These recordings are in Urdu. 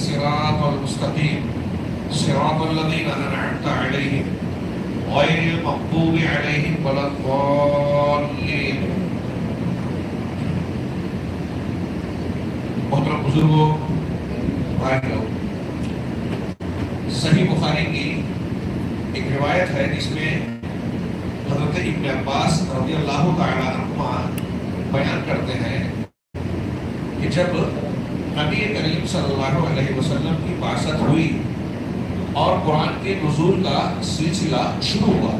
الصراط المستقيم صراط الذين أنعمت عليهم غير المغضوب عليهم ولا الضالين۔ محترم بزرگوں، بھائیوں، صحیح بخاری کی ایک روایت ہے جس میں حضرت ابن عباس رضی اللہ تعالی عنہما بیان کرتے ہیں کہ جب نبی کریم صلی اللہ علیہ وسلم کی بعثت ہوئی اور قرآن کے نزول کا سلسلہ شروع ہوا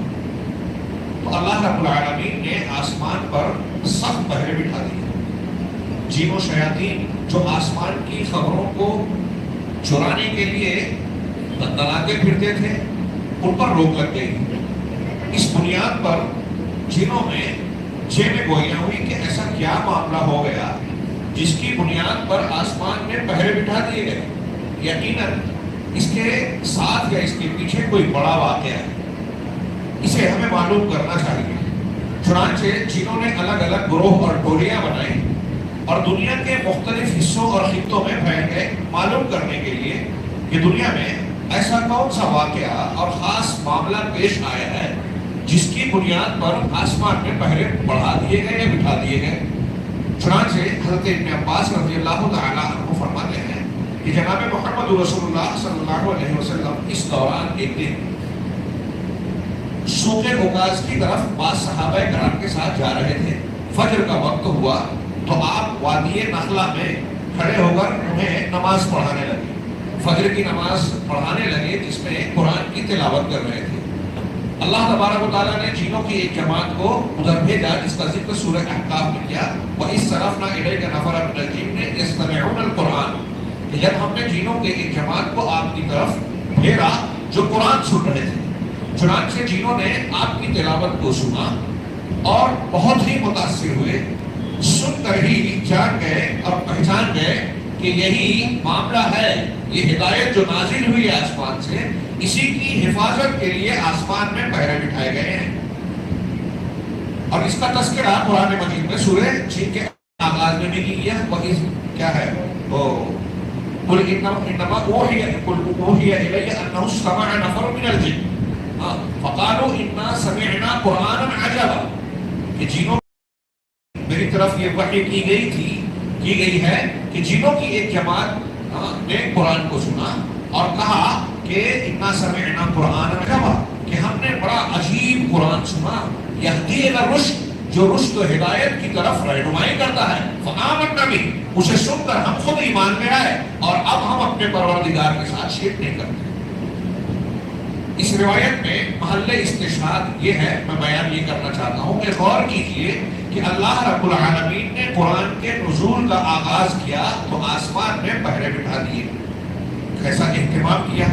تو اللہ رب العالمین نے آسمان پر سخت پہرے بٹھا دیے۔ جن و شیاطین جو آسمان کی خبروں کو چرانے کے لیے دلاتے پھرتے تھے ان پر روک لگ گئی۔ اس بنیاد پر جنوں میں گوئیاں ہوئی کہ ایسا کیا معاملہ ہو گیا جس کی بنیاد پر آسمان میں پہرے بٹھا دیے گئے۔ یقیناً اس کے ساتھ یا اس کے پیچھے کوئی بڑا واقعہ ہے، اسے ہمیں معلوم کرنا چاہیے۔ چنانچہ جنہوں نے الگ الگ گروہ اور ٹولیاں بنائی اور دنیا کے مختلف حصوں اور خطوں میں پھیل گئے معلوم کرنے کے لیے کہ دنیا میں ایسا کون سا واقعہ اور خاص معاملہ پیش آیا ہے جس کی بنیاد پر آسمان میں پہرے بڑھا دیے گئے یا بٹھا دیے گئے۔ چنانچہ حضرت ابن عباس رضی اللہ تعالی عنہ فرماتے ہیں کہ جناب محمد رسول اللہ صلی اللہ علیہ وسلم اس دوران ایک دن سوق عکاظ کی طرف بعض صحابہ کرام کے ساتھ جا رہے تھے۔ فجر کا وقت ہوا تو آپ وادی نخلہ میں کھڑے ہو کر انہیں نماز پڑھانے لگے۔ فجر کی نماز پڑھانے لگے جس میں قرآن کی تلاوت کر رہے تھے۔ اللہ تبارک و تعالیٰ نے جنوں کی ایک جماعت کو ادھر بھیجا جس کا ذکر سورہ احقاف میں کیا، وَإِذْ صَرَفْنَا إِلَيْكَ نَفَرًا مِنَ الْجِنِّ يَسْتَمِعُونَ الْقُرْآنَ، کہ جب ہم نے جنوں کے ایک جماعت کو آپ کی طرف پھیرا جو قرآن سن رہے تھے، چنانچہ جنوں نے آپ کی تلاوت کو سنا اور بہت ہی متاثر ہوئے، سن کر ہی جان گئے اور پہچان گئے کہ یہی معاملہ ہے، یہ ہدایت جو نازل ہوئی ہے آسمان سے، اسی کی حفاظت کے لیے آسمان میں پہرے بٹھائے گئے ہیں۔ اور اس کا تذکرہ قرآن مجید میں سورہ جن کے آغاز میں بھی کیا، وہ کیا ہے وہ قُلْ إِنَّمَا أُوحِيَ إِلَيَّ أَنَّهُ اسْتَمَعَ نَفَرٌ مِنَ الْجِنِّ فَقَالُوا إِنَّا سَمِعْنَا قُرْآنًا عَجَبًا، کہ جنوں میری طرف یہ وحی کی گئی ہے کہ جنوں کی ایک جماعت نے قرآن کو سنا اور کہا کہ اِنَّا سَمِعْنَا قُرْآنًا عَجَبًا، کہ ہم نے بڑا عجیب قرآن سنا، یہدی الی الرشد، جو رشد و ہدایت کی طرف رہنمائی کرتا ہے، فآمنا بہ، اسے سن کر ہم خود ایمان لے آئے اور اب ہم اپنے پروردگار کے ساتھ شرک نہیں کرتے۔ اس روایت میں محل استشہاد یہ ہے، میں بیان یہ کرنا چاہتا ہوں کہ غور کیجئے کہ اللہ رب العالمین نے قرآن کے نزول کا آغاز کیا تو آسمان میں پہرے بٹھا دیے، کیسا اہتمام کیا۔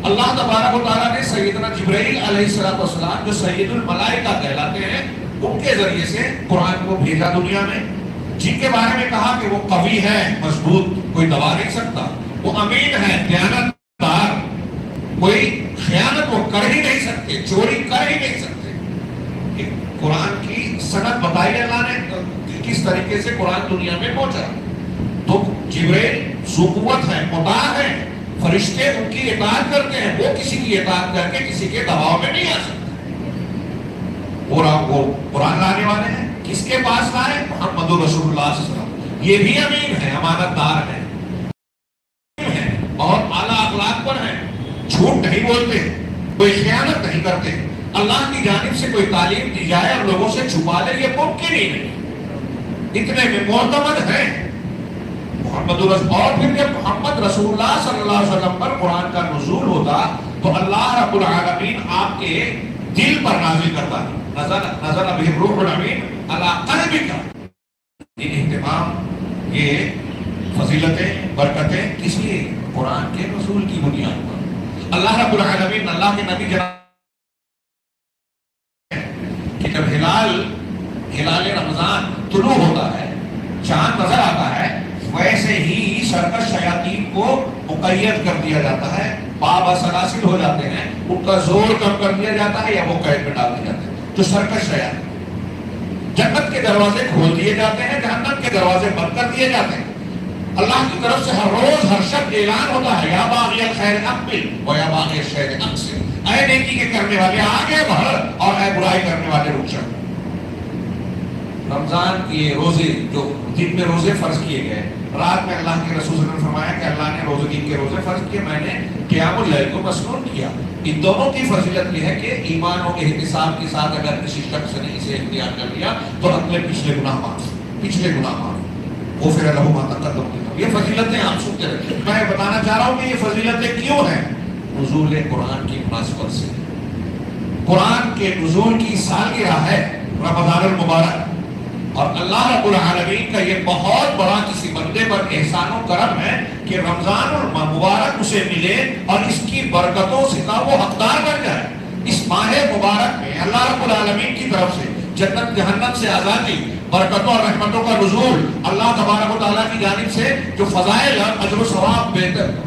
اللہ تبارک و تعالیٰ نے سیدنا جبرائیل علیہ السلام جو سید الملائکہ کہلاتے ہیں ان کے ذریعے سے قرآن کو بھیجا دنیا میں، جن کے بارے میں کہا کہ وہ قوی ہے، مضبوط، کوئی دبا نہیں سکتا، وہ امین ہے، دیانت دار، کوئی خیانت وہ کر ہی نہیں سکتے، چوری کر ہی نہیں سکتے۔ قرآن کی سند بتائی اللہ نے کس طریقے سے قرآن دنیا میں پہنچا۔ تو جبرائیل ذو قوت ہے، مطاع ہے، فرشتے ان کی اطاعت کرتے ہیں، وہ کسی کی اطاعت کر کے کسی کے دباؤ میں نہیں آ سکتے۔ وہ قرآن لانے والے ہیں، کس کے پاس لائے؟ محمد رسول اللہ صلی اللہ علیہ وسلم۔ یہ بھی امین ہے، امانت دار ہے، بہت اعلیٰ اخلاق پر ہیں، جھوٹ نہیں بولتے، کوئی خیانت نہیں کرتے، اللہ کی جانب سے کوئی تعلیم دی جائے اور لوگوں سے چھپا لے یہ ممکن ہی نہیں، اتنے میں معتمد ہیں محمد رسول۔ اور پھر جب محمد رسول اللہ صلی اللہ علیہ وسلم پر قرآن کا نزول ہوتا تو اللہ رب العالمین آپ کے دل پر نازل کرتا ہے، نزل بہ الروح الامین علی قلبک۔ یہ اہتمام، یہ فضیلتیں، برکتیں کس لیے؟ قرآن کے نزول کی بنیاد پر۔ اللہ رب العالمین، اللہ کے نبی جناب کہ جب ہلال رمضان طلوع ہوتا ہے، چاند نظر آتا ہے، ویسے ہی سرکش شیاطین کو مقید کر دیا جاتا ہے، بابا سلاسل ہو جاتے ہیں، ان کا زور کم کر دیا جاتا ہے یا وہ قید میں ڈال دیے جاتے ہیں۔ جو سرکش شیاطین، جنت کے دروازے کھول دیے جاتے ہیں، جہنم کے دروازے بند کر دیے جاتے ہیں۔ اللہ کی طرف سے ہر روز ہر شب اعلان ہوتا ہے یا باغی الخیر اقبل و یا باغی الشر اقصر، اے نیکی کے کرنے والے آگے بڑھ اور اے برائی کرنے والے رک جا۔ رمضان کے روزے جو دن میں روزے فرض کیے گئے، رات میں اللہ کے رسول صلی اللہ علیہ وسلم نے فرمایا کہ اللہ نے روزے دن کے روزے فرض کیے، میں نے قیام اللیل کو مسنون کیا۔ ان دونوں کی فضیلت یہ ہے کہ ایمان و احتساب کے ساتھ اگر کسی شخص نے اسے اختیار کر لیا تو اپنے پچھلے گناہ معاف، غفر لہ ما تقدم من ذنبہ۔ یہ فضیلتیں آپ سنتے رہتے ہیں۔ میں بتانا چاہ رہا ہوں کہ یہ فضیلتیں کیوں ہیں؟ نزول قرآن کی مناسبت سے۔ قرآن کے نزول کی سالگرہ ہے رمضان المبارک، اور اللہ رب العالمین کا یہ بہت بڑا کسی بندے پر احسان و کرم ہے کہ رمضان المبارک اسے ملے اور اس کی برکتوں سے کا وہ حقدار بن جائے۔ اس ماہ مبارک میں اللہ رب العالمین کی طرف سے جنت جہنم سے آزادی، برکتوں اور رحمتوں کا نزول، اللہ تبارک و تعالیٰ کی جانب سے جو فضائل اجر و ثواب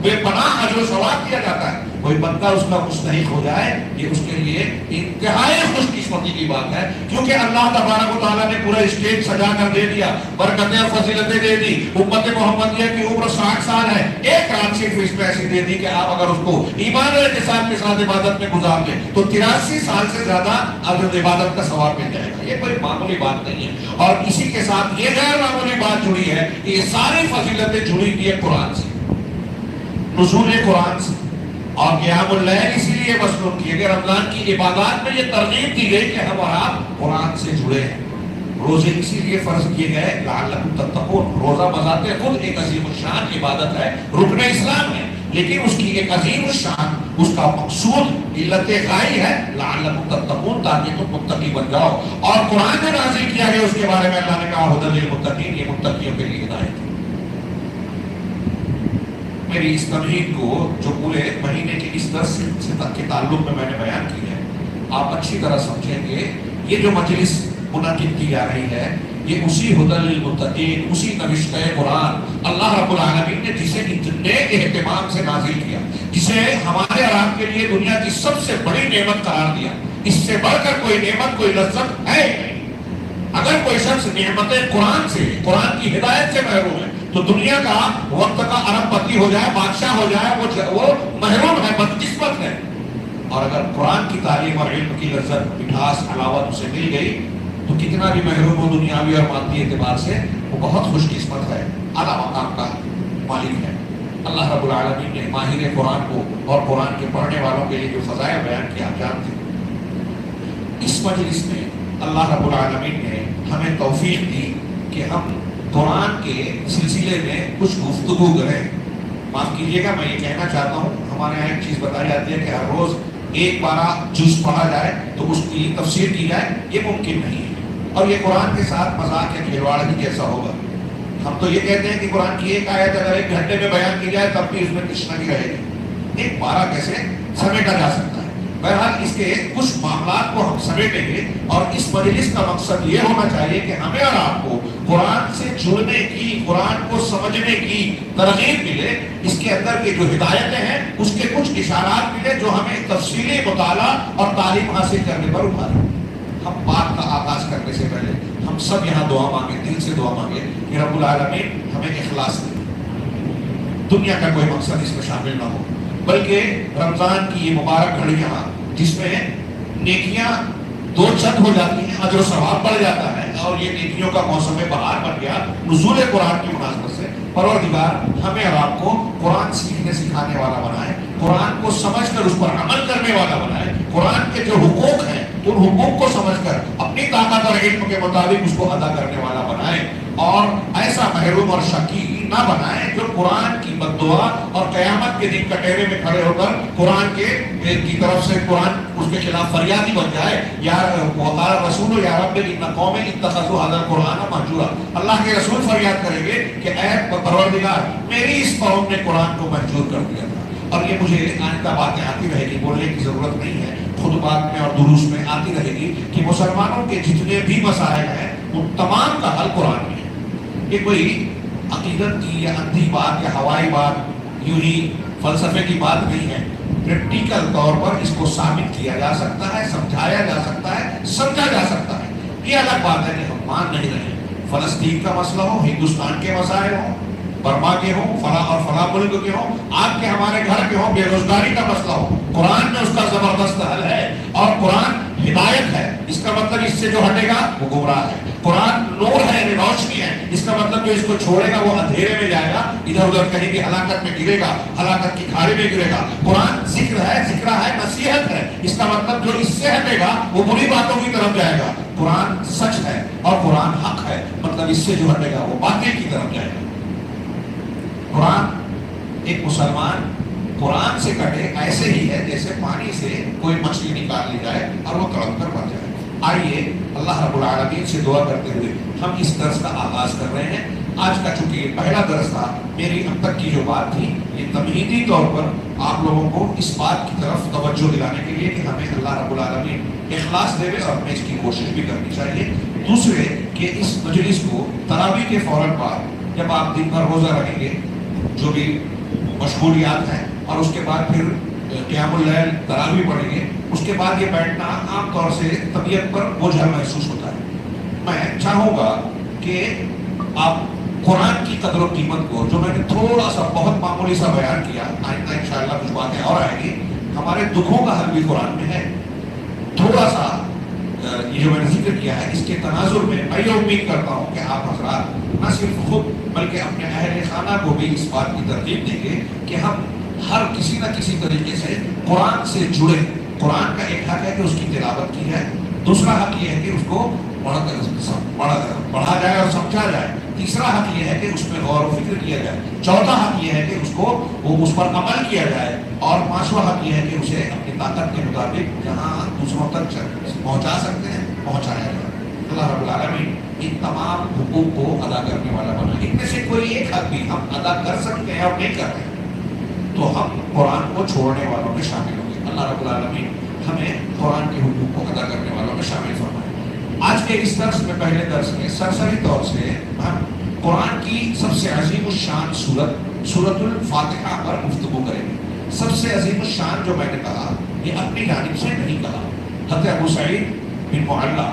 بے پناہ اجر و ثواب دیا جاتا ہے، کوئی بندہ اس کا مستحق ہو جائے، یہ اس کے لیے انتہائی خوش قسمتی کی بات ہے، کیونکہ اللہ تبارک و تعالیٰ نے پورا اسٹیج سجا کر دے دیا، برکتیں اور فضیلتیں دے دی۔ امت محمدیہ کی عمر 60 سال ہے، ایک رات صرف اس پہ ایسی دے دی کہ آپ اگر اس کو ایمان و احتساب کے ساتھ عبادت میں گزار دیں تو 83 سال سے زیادہ عبادت کا ثواب مل جائے گا۔ یہ کوئی معمولی بات نہیں ہے، اور اسی کے ساتھ یہ غیر معمولی بات جڑی ہے کہ یہ ساری فضیلتیں جڑی ہوئی ہے قرآن سے، نزول قرآن سے، اور قیام اللیل اسی لیے مسنون کیے گئے۔ رمضان کی عبادات میں یہ ترغیب دی گئی کہ ہم اور آپ قرآن سے جڑے ہیں۔ روزے اسی لیے فرض کیے گئے لعلکم تتقون۔ روزہ بذات خود ایک عظیم الشان عبادت ہے، رکن اسلام ہے، لیکن اس کی ایک عظیم الشان، اس کا مقصود علت غائی ہے لعلکم تتقون، تاکہ تم متقی بن جاؤ۔ اور قرآن میں نازل کیا گیا، اس کے بارے میں اللہ نے کہا ھدی للمتقین، یہ متقیوں کے لیے ہدایت ہے۔ میری اس تمہید کو جو پورے مہینے کے اس درس کے تعلق میں نے بیان کی ہے، آپ اچھی طرح سمجھیں گے یہ جو مجلس منعقد کی جا رہی ہے، یہ اسی ھدی للمتقین، اسی نوشتہ قرآن اللہ رب العالمین نے جسے اتنے اہتمام سے نازل کیا، جسے ہمارے اور آپ کے لیے دنیا کی سب سے بڑی نعمت قرار دیا، اس سے بڑھ کر کوئی نعمت، کوئی لذت ہے نہیں۔ اگر کوئی شخص نعمت قرآن سے، قرآن کی ہدایت سے محروم ہے تو دنیا کا وقت کا ارب پتی ہو جائے، بادشاہ ہو جائے، وہ محروم ہے، بدقسمت ہے۔ اور اگر قرآن کی تعلیم اور علم کی لذت، مٹھاس، حلاوت اسے مل گئی تو کتنا بھی محروم ہو دنیاوی اور مادی اعتبار سے، وہ بہت خوش قسمت ہے، اعلیٰ مقام کا مالک ہے۔ اللہ رب العالمین نے ماہر قرآن کو اور قرآن کے پڑھنے والوں کے لیے جو فضائل بیان کیا، جانتے ہیں۔ اس مجلس میں اللہ رب العالمین نے ہمیں توفیق دی کہ ہم قرآن کے سلسلے میں کچھ گفتگو کریں۔ معاف کیجیے گا، میں یہ کہنا چاہتا ہوں، ہمارے یہاں ایک چیز بتائی جاتی ہے کہ ہر روز ایک پارہ جز پڑھا جائے تو اس کی تفسیر کی جائے، یہ ممکن نہیں ہے، اور یہ قرآن کے ساتھ مذاق یا کھلواڑ ہی جیسا ہوگا۔ ہم تو یہ کہتے ہیں کہ قرآن کی ایک آیت اگر ایک گھنٹے میں بیان کی جائے تب بھی اس میں تشنگی رہے گی، ایک پارہ کیسے سمیٹا جا سکتا ہے؟ بہرحال اس کے کچھ معاملات کو ہم سمیٹیں گے، اور اس مجلس کا مقصد یہ ہونا چاہیے کہ ہمیں اور آپ کو قرآن سے جڑنے کی، قرآن کو سمجھنے کی ترغیب ملے، اس کے اندر کے جو ہدایتیں ہیں اس کے کچھ اشارات ملے جو ہمیں تفصیلی مطالعہ اور تعلیم حاصل کرنے پر ابھارے۔ ہم بات کا آغاز کرنے سے پہلے ہم سب یہاں دعا مانگے، دل سے دعا مانگے کہ رب العالمین ہمیں اخلاص دے، دنیا کا کوئی مقصد اس میں شامل نہ ہو، بلکہ رمضان کی یہ مبارک گھڑیاں جس میں نیکیاں دو چند ہو جاتی ہیں، اجر و ثواب بڑھ جاتا ہے، اور یہ نیکیوں کا موسم بہار بن گیا نزول قرآن کی مناسبت سے، پروردگار ہمیں اور آپ کو قرآن سیکھنے سکھانے والا بنائے، قرآن کو سمجھ کر اس پر عمل کرنے والا بنائے، قرآن کے جو حقوق ہیں ان حقوق کو سمجھ کر اپنی طاقت اور علم کے مطابق اس کو ادا کرنے والا بنائے، اور ایسا محروم اور شقی نہ بنائے جو قرآن کی بد دعا اور قیامت کے دن کٹہرے میں کھڑے ہو کر قرآن کی طرف سے قرآن اس کے خلاف فریادی بن جائے، یا وقال رسول یا رب ان قوم اتخذوا هذا القرآن مہجورا۔ اللہ کے رسول فریاد کریں گے کہ اے پروردگار، میری اس قوم نے قرآن کو مہجور کر دیا تھا۔ اور یہ مجھے آئندہ باتیں آتی رہے گی، بولنے کی ضرورت نہیں ہے، خطبات میں اور دروس میں آتی رہے گی کہ مسلمانوں کے جتنے بھی مسائل ہیں ان تمام کا حل قرآن میں ہے۔ یہ کوئی عقیدت کی یا اندھی بات یا ہوائی بات، یوں ہی فلسفے کی بات نہیں ہے، پریکٹیکل طور پر اس کو ثابت کیا جا سکتا ہے، سمجھایا جا سکتا ہے، سمجھا جا سکتا ہے۔ یہ الگ بات ہے کہ ہم مان نہیں رہے، فلسطین کا مسئلہ ہو، ہندوستان کے مسائل ہوں، برما کے ہوں، فلاں اور فلاں ملک کے ہوں، آپ کے ہمارے گھر کے ہوں، بے روزگاری کا مسئلہ ہو، قرآن میں اس کا زبردست حل ہے. اور قرآن ہدایت ہے، اس کا مطلب اس سے جو ہٹے گا وہ گمراہ ہے. قرآن نور ہے، روشنی ہے، اس کا مطلب جو اس کو چھوڑے گا وہ اندھیرے میں جائے گا، ادھر ادھر کہیں بھی ہلاکت میں گرے گا، ہلاکت کی کھاڑی میں گرے گا. قرآن ذکر ہے، ذکر ہے، نصیحت ہے، اس کا مطلب جو اس سے ہٹے گا وہ بری باتوں کی طرف جائے گا. قرآن سچ ہے اور قرآن حق ہے، مطلب اس سے جو ہٹے گا وہ باطل کی طرف جائے گا. قرآن ایک مسلمان قرآن سے کٹے ایسے ہی ہے جیسے پانی سے کوئی مچھلی نکال لی جائے اور وہ تڑپ کر مر جائے. آئیے اللہ رب العالمین سے دعا کرتے ہوئے ہم اس درس کا آغاز کر رہے ہیں. آج کا چونکہ یہ پہلا درس تھا، میری اب تک کی جو بات تھی یہ تمہیدی طور پر آپ لوگوں کو اس بات کی طرف توجہ دلانے کے لیے کہ ہمیں اللہ رب العالمین اخلاص دے اور ہمیں اس کی کوشش بھی کرنی چاہیے. دوسرے کہ اس مجلس کو تراویح کے فوراً بعد جب آپ دن بھر روزہ رکھیں گے، جو بھی مشغولیات ہیں، اور اس کے بعد پھر قیام اللیل تراویح پڑھیں گے، اس کے بعد یہ بیٹھنا عام طور سے طبیعت پر بوجھل محسوس ہوتا ہے. میں چاہوں گا کہ آپ قرآن کی قدر و قیمت کو، جو میں نے تھوڑا سا بہت معمولی سا بیان کیا، آئندہ انشاءاللہ کچھ باتیں اور آئیں گی. ہمارے دکھوں کا حل بھی قرآن میں ہے. تھوڑا سا یہ جو میں نے ذکر کیا ہے اس کے تناظر میں میں یہ امید کرتا ہوں کہ آپ حضرات نہ صرف خود بلکہ اپنے اہل خانہ کو بھی اس بات کی ترغیب دیں گے کہ ہم ہر کسی نہ کسی طریقے سے قرآن سے جڑے. قرآن کا ایک حق ہے کہ اس کی تلاوت کی جائے، دوسرا حق یہ ہے کہ اس کو پڑھا جائے اور سمجھا جائے، تیسرا حق یہ ہے کہ اس میں غور و فکر کیا جائے، چوتھا حق یہ ہے کہ اس پر عمل کیا جائے، اور پانچواں حق یہ ہے کہ اسے اپنی طاقت کے مطابق جہاں دوسروں تک پہنچا سکتے ہیں پہنچایا جائے. اللہ رب العالمین ان تمام حقوق کو ادا کرنے والا بنا. ان میں سے کوئی ایک حق بھی ہم ادا کر سکتے ہیں اور نہیں کر رہے تو ہم قرآن کو چھوڑنے والوں میں شامل ہوں گے. اللہ رب العالمین ہمیں قرآن کے حقوق کو ادا کرنے والوں میں شامل فرمائے. آج کے اس درس میں، پہلے درس میں سرسری طور سے ہم قرآن کی سب سے عظیم الشان سورۃ الفاتحہ پر گفتگو کریں گے. سب سے عظیم الشان جو میں نے کہا یہ اپنی جانب سے نہیں کہا. حضرت ابو سعید بن معلہ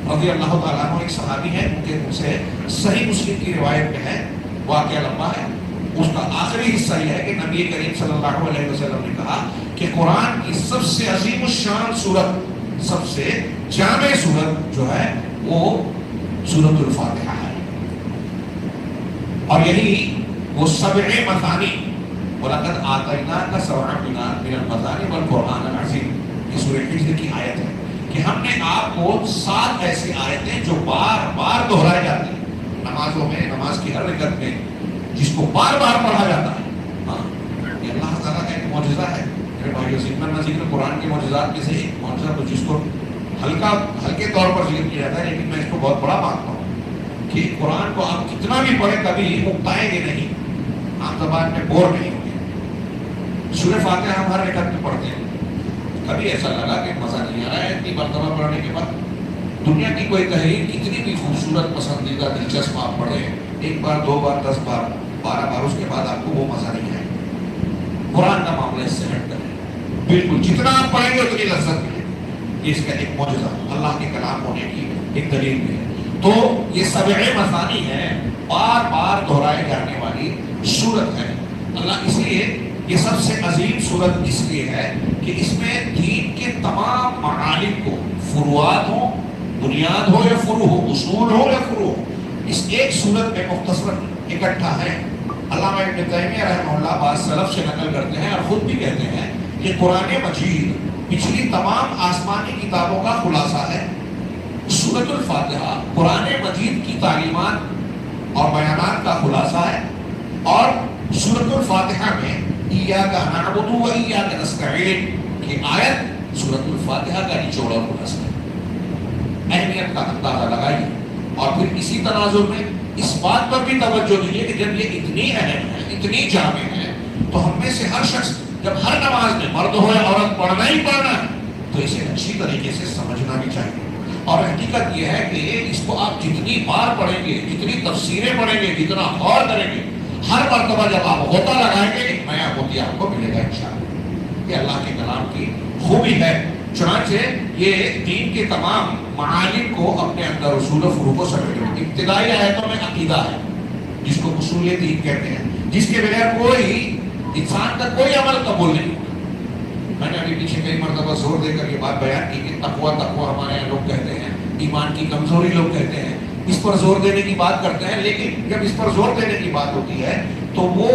رضی اللہ تعالیٰ عنہ ایک صحابی ہیں، ان کے سے صحیح مسلم کی روایت میں ہے، واقعہ لمبا ہے. اس کا آخری حصہ یہ ہے کہ نبی کریم صلی اللہ علیہ وسلم نے کہا کہ قرآن کی سب سے عظیم الشان سورت، سب سے جامع سورت جو ہے وہ سورۃ الفاتحہ ہے. اور یہی وہ سبع مثانی، وَلَقَدْ آتَيْنَاكَ سَبْعًا مِنَ الْمَثَانِِ وَالْقُرْآنَ الْعَظِيمِ، یہ سورۃ حجر کی آیت ہے کہ ہم نے آپ کو 7 ایسی آیتیں جو بار بار دہرائی جاتی ہیں نمازوں میں، نماز کی ہر رکعت میں، جس کو بار بار پڑھا جاتا ہے. ہاں، یہ اللہ تعالیٰ کا ایک معجزہ ہے. میرے بھائیو، ذکر قرآن کے معجزات میں سے ایک معجزہ تو جس کو ہلکے طور پر ذکر کیا جاتا ہے، لیکن میں اس کو بہت بڑا مانتا ہوں کہ قرآن کو آپ کتنا بھی پڑھیں کبھی اکتائیں گے نہیں، عام زبان میں بور نہیں ہوں گے. سورہ فاتحہ ہم ہر رکعت میں پڑھتے ہیں. کبھی ایسا لگا کہ مزہ نہیں آ رہا ہے اتنی مرتبہ پڑھنے کے بعد؟ دنیا کی کوئی تحریر کتنی بھی خوبصورت، پسندیدہ، دلچسپ آپ پڑھیں، ایک بار، 2 بار، 10 بار، 12 بار، اس کے بعد آپ کو وہ مزہ نہیں آئے. قرآن کا معاملہ اس سے ہٹ کر ہے، بالکل جتنا آپ پڑھیں گے اتنی لذت ملے. یہ اس کا ایک معجزہ اللہ کے کلام ہونے کی ایک دلیل بھی ہے. تو یہ سبع مثانی ہے، بار بار دہرائے جانے والی سورت ہے. اللہ اس لیے یہ سب سے عظیم سورت اس لیے ہے کہ اس میں دین کے تمام معالم کو، فروعات ہو، بنیاد ہو یا فرع ہو، اصول ہو یا فرع ہو، اس ایک سورت میں مختصر اکٹھا ہے. علامہ ابن تیمیہ رحمہ اللہ بعض سلف سے نقل کرتے ہیں اور خود بھی کہتے ہیں کہ قرآن مجید پچھلی تمام آسمانی کتابوں کا خلاصہ ہے. سورۃ الفاتحہ قرآن مجید کی تعلیمات اور بیانات کا خلاصہ ہے، اور سورۃ الفاتحہ میں ایاک نعبد و ایاک نستعین کی آیت سورۃ الفاتحہ کا نچوڑ اور خلاصہ ہے. اہمیت کا اندازہ لگائیے. اور پھر اسی تناظر میں اس بات پر بھی توجہ دیجیے کہ جب یہ اتنی اہم ہے، اتنی جامع ہے، تو ہم میں سے ہر شخص جب ہر نماز میں، مرد ہو یا عورت، پڑھنا ہی پڑھنا ہے تو اسے اچھی طریقے سے سمجھنا بھی چاہیے. اور حقیقت یہ ہے کہ اس کو آپ جتنی بار پڑھیں گے، جتنی تفسیریں پڑھیں گے، جتنا غور کریں گے، ہر مرتبہ جب آپ غوطہ لگائیں گے ایک نیا موتی آپ کو ملے گا انشاءاللہ. یہ اللہ کے کلام کی خوبی ہے. چنانچہ یہ دین کے تمام معالم کو اپنے اندر اصول و فروع کو سمیٹے. ابتدائی آیتوں میں عقیدہ ہے، جس کو اصول دین کہتے ہیں، جس کے بغیر کوئی انسان کا کوئی عمل قبول نہیں ہوگا۔ میں نے ابھی پیچھے کئی مرتبہ زور دے کر یہ بات بیان کی کہ تقویٰ ہمارے یہاں لوگ کہتے ہیں، ایمان کی کمزوری لوگ کہتے ہیں، اس پر زور دینے کی بات کرتے ہیں، لیکن جب اس پر زور دینے کی بات ہوتی ہے تو وہ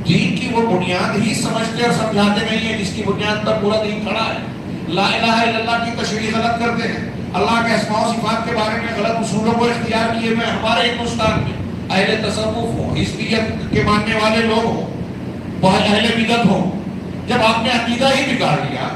دین کی وہ بنیاد ہی سمجھتے اور سمجھاتے نہیں ہیں جس کی بنیاد پر پورا دین کھڑا ہے۔ لا الہ الا اللہ کی تشریح غلط کرتے ہیں، اللہ کے اسماء و صفات کے بارے میں غلط اصولوں کو اختیار کیے ہوئے ہمارے ہندوستان میں اہل تصوف ہوں، حزبیت کے ماننے والے لوگ ہوں، اہل بدعت ہوں۔ جب آپ نے عقیدہ ہی بگاڑ لیا،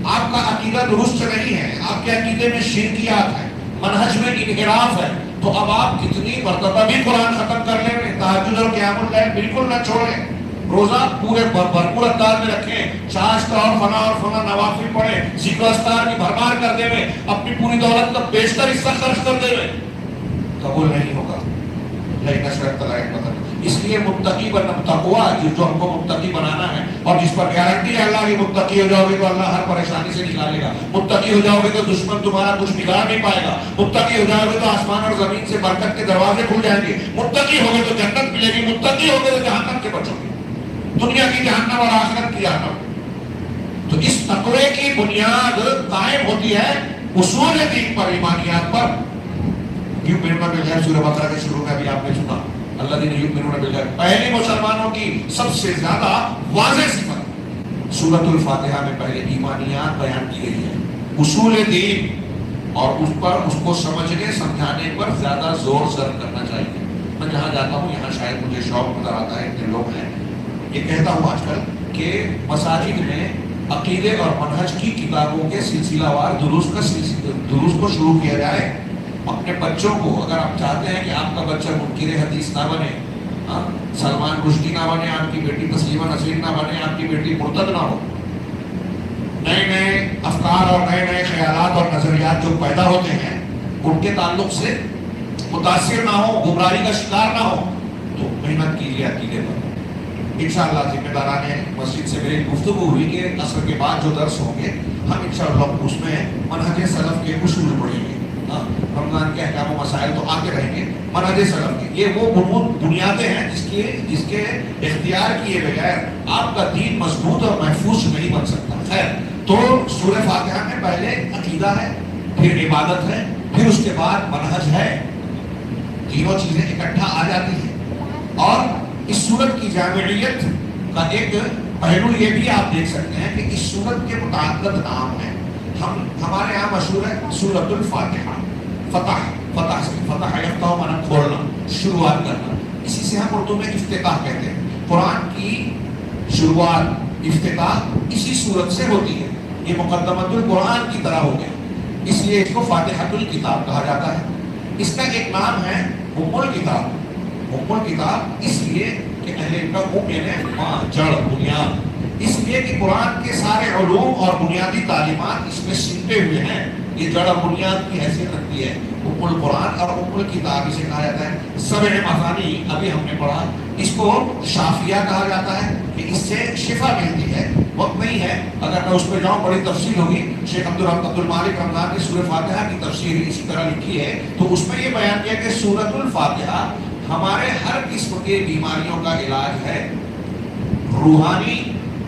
آپ کا عقیدہ درست نہیں ہے، آپ کے عقیدے میں شرکیات ہے، منہج میں انحراف ہے، تو اب آپ کتنی مرتبہ بھی قرآن ختم کر لیں، تہجد اور قیام اللیل بالکل نہ چھوڑیں، روزہ پورے بھرپور انداز میں رکھیں، چاشت اور فنا نوافل پڑھیں، ذکر اذکار کی بھرمار کر دے میں اپنی پوری دولت کا بیشتر حصہ خرچ کر دے میں، قبول نہیں ہوگا۔ اس لیے متقی تقویٰ جو ہم کو متقی بنانا ہے، اور جس پر گارنٹی ہے اللہ کی، متقی ہو جاؤ گے تو اللہ ہر پریشانی سے نکالے گا، متقی ہو جاؤ گے تو دشمن تمہارا کچھ بگاڑ نہیں پائے گا، متقی ہو جاؤ گے تو آسمان اور زمین سے برکت کے دروازے کھل جائیں گے، متقی ہو گے تو جنت ملے گی، متقی ہو گے تو جہنم سے بچو گے، دنیا کی جہنم اور آخرت کی جہنم۔ تو اس تقوی کی بنیاد قائم ہوتی ہے اصول دین پر، ایمانیات پر۔ یؤمنون بالغیب سورہ بقرہ کے شروع میں بھی آپ نے سنا، الذین یؤمنون بالغیب، پہلے مسلمانوں کی سب سے زیادہ واضح صفت سورۃ الفاتحہ میں پہلے ایمانیات بیان کی گئی ہے، اصول دین، اور اس کو سمجھنے سمجھانے پر زیادہ زور صرف کرنا چاہیے۔ میں جہاں جاتا ہوں یہاں شاید مجھے شوق نظر آتا ہے، اتنے لوگ ہیں، یہ کہتا ہوں آج کل کہ مساجد میں عقیدے اور منہج کی کتابوں کے سلسلہ وار دروس کو شروع کیا جائے۔ اپنے بچوں کو، اگر آپ چاہتے ہیں کہ آپ کا بچہ منکر حدیث نہ بنے، سلمان رشدی نہ بنے، آپ کی بیٹی تسلیمہ نسرین نہ بنے، آپ کی بیٹی مرتد نہ ہو، نئے نئے افکار اور نئے نئے خیالات اور نظریات جو پیدا ہوتے ہیں ان کے تعلق سے متاثر نہ ہو، گمراہی کا شکار نہ ہو، تو محنت کیجیے عقیدے پر۔ انشاءاللہ ذمہ داران مسجد سے میری گفتگو ہوئی کہ عصر کے بعد جو درس ہوں گے ہم انشاءاللہ اس میں منہج سلف کے اصول پڑھیں گے، رمضان کے احکام و مسائل تو آتے رہیں گے، منہج سلف کے یہ وہ بنیادیں ہیں جس کے اختیار کیے بغیر آپ کا دین مضبوط اور محفوظ نہیں بن سکتا۔ خیر، تو سورہ فاتحہ میں پہلے عقیدہ ہے، پھر عبادت ہے، پھر اس کے بعد منہج ہے، تینوں چیزیں اکٹھا آ جاتی ہیں۔ اور اس سورت کی جامعیت کا ایک پہلو یہ بھی آپ دیکھ سکتے ہیں کہ اس سورت کے متعدد نام ہیں۔ ہمارے یہاں مشہور ہے سورۃ الفاتحہ، فتح یفتح مانا کھولنا، شروعات کرنا، اسی سے ہم اردو میں افتتاح کہتے ہیں۔ قرآن کی شروعات، افتتاح اسی سورت سے ہوتی ہے، یہ مقدمۃ القرآن کی طرح ہو گیا، اس لیے اس کو فاتحۃ الکتاب کہا جاتا ہے۔ اس کا ایک نام ہے ام الکتاب، ام الکتاب اس لیے کہ اہل علم کا ام یعنی ماں، جڑ، بنیاد، اس لیے کہ قرآن کے سارے علوم اور بنیادی تعلیمات اس میں سمٹے ہوئے ہیں، یہ جڑ اور بنیاد کی حیثیت رکھتی ہے۔ ام القرآن اور ام الکتاب اسے کہا جاتا ہے۔ سبع مثانی ابھی ہم نے پڑھا، اس کو شافیہ کہا جاتا ہے کہ اس سے شفا ملتی ہے۔ وقت نہیں ہے، اگر میں اس پہ جاؤں بڑی تفصیل ہوگی۔ شیخ عبد المالک رمضان نے سورہ فاتحہ کی تفسیر اسی طرح لکھی ہے، تو اس میں یہ بیان کیا کہ سورۃ الفاتحہ ہمارے ہر قسم کے بیماریوں کا علاج ہے، روحانی،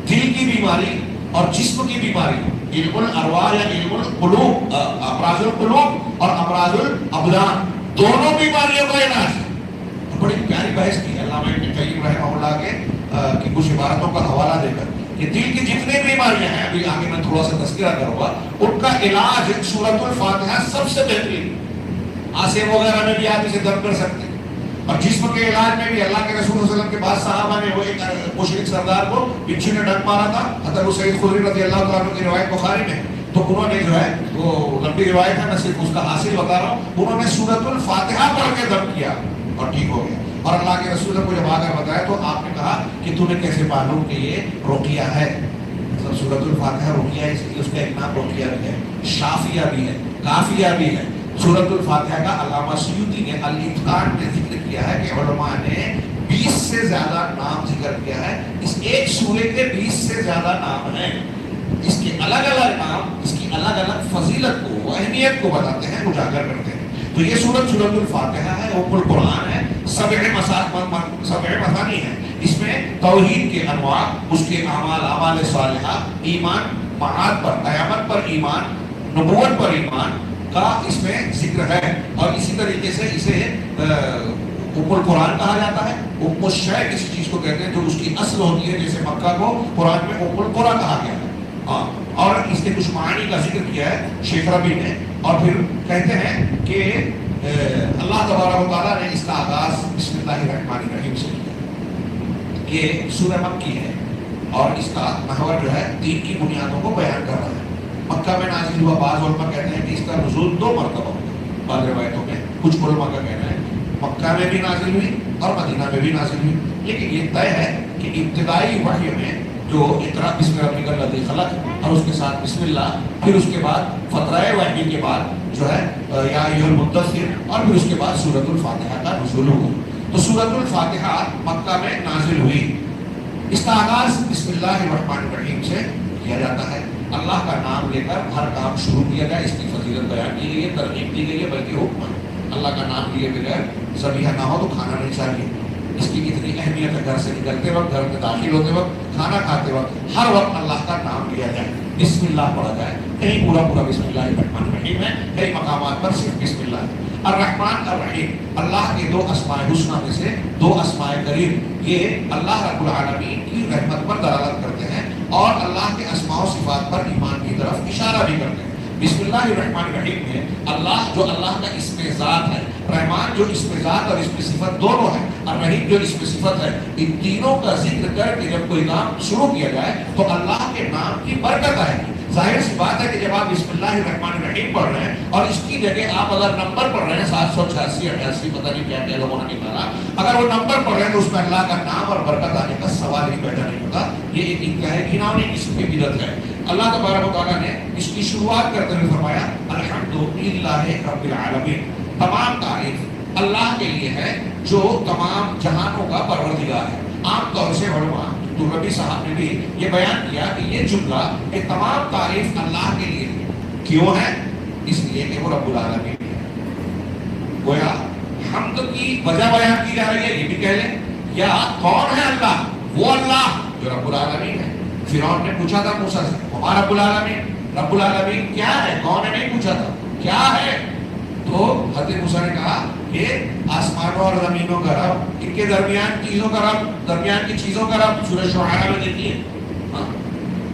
دل کی بیماری اور جسم کی بیماری، علم الارواح یا علم القلوب، امراض القلوب اور امراض الابدان، دونوں بیماریوں کا علاج ہے۔ بڑی پیاری بحث کی علامہ ابن قیم رحمہ اللہ کے کچھ عبارتوں کا حوالہ دے کر کہ دل کی جتنے بیماریاں ہیں، ابھی آگے میں تھوڑا سا تذکرہ کروں گا، ان کا علاج سورۃ الفاتحہ سب سے بہترین، آسے وغیرہ میں بھی آپ اسے دم کر سکتے ہیں۔ اور جسم کے علاج میں بھی اللہ کے رسول صلی اللہ علیہ وسلم کے بعد صحابہ نے وہ ایک مشرک سردار کو بچھو نے ڈنک مارا تھا، حضرت سید خدری رضی اللہ تعالیٰ عنہ کی روایت بخاری میں، تو انہوں نے جو ہے وہ لمبی روایت ہے، میں صرف اس کا حاصل بتا رہا ہوں، انہوں نے سورۃ الفاتحہ پڑھ کے دم کیا اور ٹھیک ہو گیا۔ اور اللہ کے رسول نے کو جب آ کر بتایا تو آپ نے کہا کہ تمہیں کیسے معلوم کہ یہ رقیہ ہے؟ مطلب سورۃ الفاتحہ رقیہ ہے، اس لیے اس کا ایک نام رقیہ بھی ہے، شافیہ بھی ہے، کافیہ بھی ہے۔ سورۃ الفاتحہ کا علامہ سیوطی نے الاتقان میں ذکر کیا ہے کہ علماء نے 20 سے زیادہ نام ذکر کیا ہے، اس ایک سورے کے 20 سے زیادہ نام ہیں، اس کے الگ الگ نام اس کی الگ الگ فضیلت کو، اہمیت کو بتاتے ہیں، اجاگر کرتے ہیں۔ تو یہ سورۃ الفاتحہ ہے، ام القرآن ہے، سبع مثانی ہے، اس میں توحید کے انواع، اس کے اعمال صالحہ، ایمان معاد پر، قیامت پر ایمان، نبوت پر ایمان کا اس میں ذکر ہے. اور اسی طریقے سے اسے ام القرآن کہا جاتا ہے. ام الشیء کسی چیز کو کہتے ہیں جو اس کی اصل ہوتی ہے، جیسے مکہ کو قرآن میں ام القرآن کہا گیا ہے. اور اس کے کچھ معنی کا ذکر کیا ہے شیخ ربی نے. اور پھر کہتے ہیں کہ اللہ تبارک و تعالیٰ نے اس کا آغاز بسم اللہ الرحمن الرحیم سے کیا. یہ سورہ مکی ہے اور اس کا محور جو ہے دین کی بنیادوں کو بیان کر رہا ہے. مکہ میں نازل ہوا. بعض علماء کہتے ہیں کہ اس کا نزول 2 مرتبہ ہوا. بعض روایتوں میں کچھ علماء کا کہنا ہے مکہ میں بھی نازل ہوئی اور مدینہ میں بھی نازل ہوئی. لیکن یہ طے ہے کہ ابتدائی وحی میں جو اقرا بسم ربک الذی خلق اور اس کے ساتھ بسم اللہ، پھر اس کے بعد فترہ وحی کے بعد جو ہے یا ایھا المدثر، اور پھر اس کے بعد سورۃ الفاتحہ کا نزول ہوا. تو سورۃ الفاتحہ مکہ میں نازل ہوئی. اس کا آغاز بسم اللہ الرحمن الرحیم سے کیا جاتا ہے. اللہ کا نام لے کر ہر کام شروع کیا جائے، اس کی فضیلت بیان کی گئی ہے، ترغیب دی گئی ہے، بلکہ حکم ہے. اللہ کا نام لیے بغیر ذبیحہ نہ ہو تو کھانا نہیں چاہیے. اس کی کتنی اہمیت ہے. گھر سے نکلتے وقت، گھر میں داخل ہوتے وقت، کھانا کھاتے وقت، ہر وقت اللہ کا نام لیا جائے، بسم اللہ پڑھا جائے. کہیں پورا بسم اللہ الرحمن الرحیم ہے، کئی مقامات پر صرف بسم اللہ ہے. الرحمن الرحیم اللہ کے 2 اسماء حسنہ میں سے 2 اسماء کریم، یہ اللہ رب العالمین کی رحمت پر دلالت کرتے ہیں اور اللہ کے اسماء و صفات پر ایمان کی طرف اشارہ بھی کرتے ہیں. بسم اللہ الرحمن الرحیم میں اللہ جو اللہ کا اسم ذات ہے، رحمان جو اسم ذات اور اسم صفت دونوں ہے، اور رحیم جو اسم صفت ہے، ان تینوں کا ذکر کر کے جب کوئی کام شروع کیا جائے تو اللہ کے نام کی برکت آئے گی. ظاہر سی بات ہے کہ جب آپ بسم اللہ الرحمن الرحیم پڑھ رہے ہیں اور اس کی جگہ آپ اگر نمبر پڑھ رہے ہیں 786 88 پتہ نہیں کیا کیا لوگوں نے نکالا، اگر وہ نمبر پڑھ رہے ہیں تو اس میں اللہ کا نام اور برکت آنے کا سوال ہی پیدا نہیں ہوتا. یہ ایک انتہائی گھناؤنی قسم کی بدعت ہے. اللہ تبارک و تعالیٰ نے اس کی شروعات کرتے ہوئے فرمایا الحمدللہ رب العالمین. تمام تعریف اللہ کے لیے ہے جو تمام جہانوں کا پروردگار ہے. عام طور سے علماء تو ربی صاحب نے بھی یہ بیان کیا کہ یہ جملہ کہ تمام تعریف اللہ کے لیے کیوں ہے؟ اس لیے کہ وہ رب العالمین ہے. گویا حمد کی وجہ بیان کی جا رہی ہے، یہ بھی کہہ لیں. یا کون ہے اللہ؟ وہ اللہ جو رب العالمین ہے. فرعون نے پوچھا تھا موسیٰ سے ہمارا رب العالمین، رب العالمین کیا ہے؟ کون ہے؟ نہیں پوچھا تھا کیا ہے. تو حضرت موسیٰ نے کہا کہ آسمانوں اور زمینوں کا رب، ان کے درمیان چیزوں کا رب، درمیان کی چیزوں کا رب. سورہ شعراء میں دیکھیے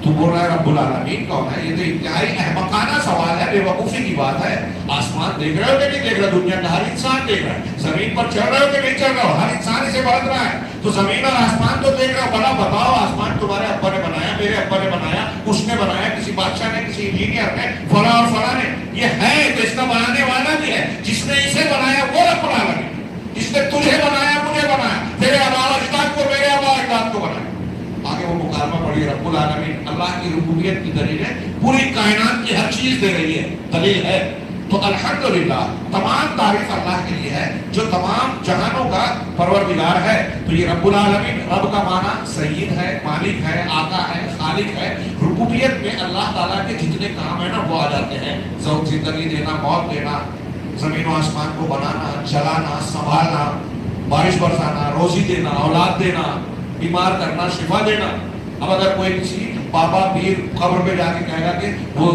تو بول رہا ہے رب العالمین کون ہے؟ یہ تو انتہائی احمقانہ سوال ہے، بے وقوفی کی بات ہے. آسمان دیکھ رہے ہو کہ نہیں دیکھ رہا؟ دنیا کا ہر انسان دیکھ رہا ہے. زمین پر چل رہے ہو کہ نہیں چل رہا ہو؟ ہر انسان اسے بڑھ رہا ہے. تو زمین اور آسمان تو دیکھ رہا ہو. بڑا بتاؤ آسمان تمہارے ابا نے بنایا، میرے ابا نے بنایا، اس نے بنایا، کسی بادشاہ نے، کسی انجینئر نے، فلاں اور فلاں نے. یہ ہے تو اس کا بنانے والا بھی ہے. جس نے اسے بنایا وہ رب العالمین. جس نے تجھے بنایا، مجھے بنایا، تیرے آباء و اجداد کو، میرے آباء و اجداد کو بنایا. آگے وہ مکالمہ پڑھی رب العالمین اللہ کی ربوبیت کی دلیل ہے. پوری کائنات کی ہر چیز دے رہی ہے، دلیل ہے. تو الحمدللہ تمام تعریف اللہ کے لیے ہے جو تمام جہانوں کا پروردگار ہے. تو یہ رب العالمین، رب کا معنی سید ہے، مالک ہے، آقا ہے، خالق ہے. ربوبیت میں اللہ تعالیٰ کے جتنے کام ہیں نا وہ آ جاتے ہیں. زندگی دینا، موت دینا، زمین و آسمان کو بنانا، چلانا، سنبھالنا، بارش برسانا، روزی دینا، اولاد دینا، بیمار کرنا، شفا دینا. اب اگر کوئی کسی بابا پیر قبر پہ جا کے کہے گا کہ وہ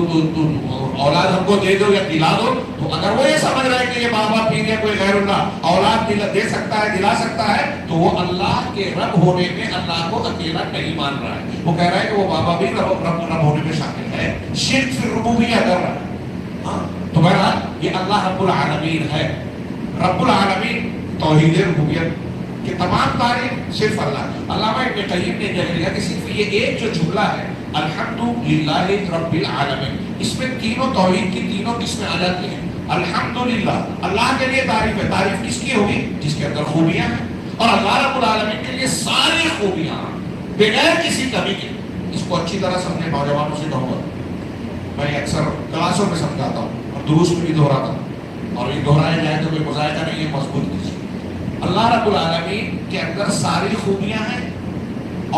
اولاد ہم کو دے دو یا دلا دو، تو اگر وہ یہ سمجھ رہا ہے کہ یہ بابا پیر یا کوئی غیر اللہ اولاد دے سکتا ہے، دلا سکتا ہے، تو وہ اللہ کے رب ہونے میں اللہ کو اکیلا نہیں مان رہا ہے. وہ کہہ رہا ہے کہ وہ بابا بھی رب ہونے میں شامل ہے. شرک فی الربوبیہ کر رہا ہے. تو بہرحال یہ اللہ رب العالمین ہے. رب العالمین توحید ربوبیت کہ تمام تعریف صرف اللہ. علامہ ابن قیم نے کہہ لیا کہ صرف یہ ایک جو جملہ ہے الحمدللہ رب العالمین، اس میں تینوں توحید کی تینوں قسمیں آ جاتی ہیں. الحمدللہ اللہ کے لیے تعریف ہے. تعریف کس کی ہوگی؟ جس کے اندر خوبیاں ہیں. اور اللہ رب العالمین کے لیے ساری خوبیاں بغیر کسی کمی کے. اس کو اچھی طرح سمجھے. نوجوانوں سے کہوں گا، میں اکثر کلاسوں میں سمجھاتا ہوں اور دروس میں بھی دہراتا ہوں، اور یہ دہرایا جائے تو کوئی مذائقہ نہیں ہے، مضبوط کیجیے. اللہ رب العالمین کے اندر ساری خوبیاں ہیں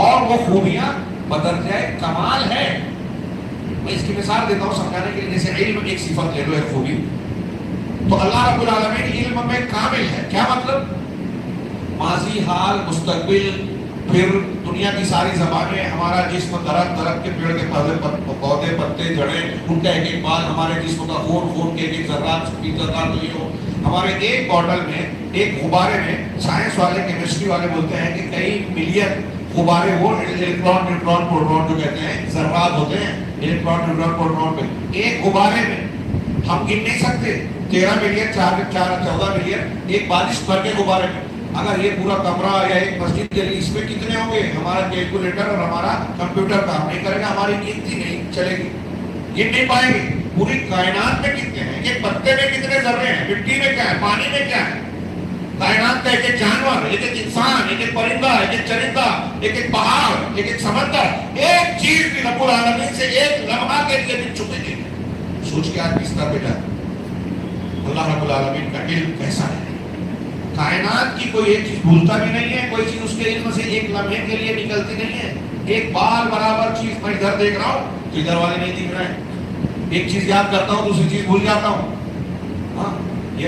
اور وہ خوبیاں بدرجہ کمال ہے. میں اس کی مثال دیتا ہوں سمجھانے کے لیے. جیسے علم ایک صفت لے لو، ایک خوبی. تو اللہ رب العالمین علم میں کامل ہے. کیا مطلب؟ ماضی، حال، مستقبل، پھر دنیا کی ساری زبانیں، ہمارا جسم، درخت، درخت کے پیڑ کے پودے، پتے، جڑیں، ان کا ایک ایک بال، ہمارے جسم کا خون، خون کے ایک ایک ذرات، ہمارے ایک بوٹل میں، ایک غبارے میں، سائنس والے، کیمسٹری والے بولتے ہیں کہ کئی ملین غبارے، وہ الیکٹران، نیوٹران، پروٹون جو کہتے ہیں ذرات ہوتے ہیں، الیکٹران، نیوٹران، پروٹون میں ایک غبارے میں ہم گن نہیں سکتے 13 ملین، 14 ملین ایک بالش بھر کے غبارے میں. اگر یہ پورا کمرہ یا ایک مسجد کے لیے، اس میں کتنے ہوں گے؟ ہمارا کیلکولیٹر اور ہمارا کمپیوٹر کام نہیں کرے گا، ہماری گنتی نہیں چلے گی، گن نہیں پائیں گے. پوری کائنات میں کتنے ہیں؟ ایک پتے میں کتنے ذرے ہیں؟ مٹی میں کیا ہے؟ پانی میں کیا ہے؟ کائنات کا ایک ایک جانور، ایک ایک انسان، ایک ایک پرندہ، ایک ایک چرندہ، ایک ایک پہاڑ، ایک ایک سمندر، ایک چیز بھی رب العالمین سے ایک لمحہ کے لیے بھی چھپی نہیں. سوچ کے آج کس طرح پہ جائے اللہ رب العالمین کا علم کیسا ہے. کائنات کی کوئی ایک چیز بھولتا بھی نہیں ہے، کوئی چیز اس کے علم سے ایک لمحے کے لیے نکلتی نہیں ہے. ایک بال برابر چیز میں ادھر دیکھ رہا ہوں تو ادھر والے نہیں دکھ رہے ہیں. ایک چیز یاد کرتا ہوں دوسری چیز بھول جاتا ہوں. ہاں، یہ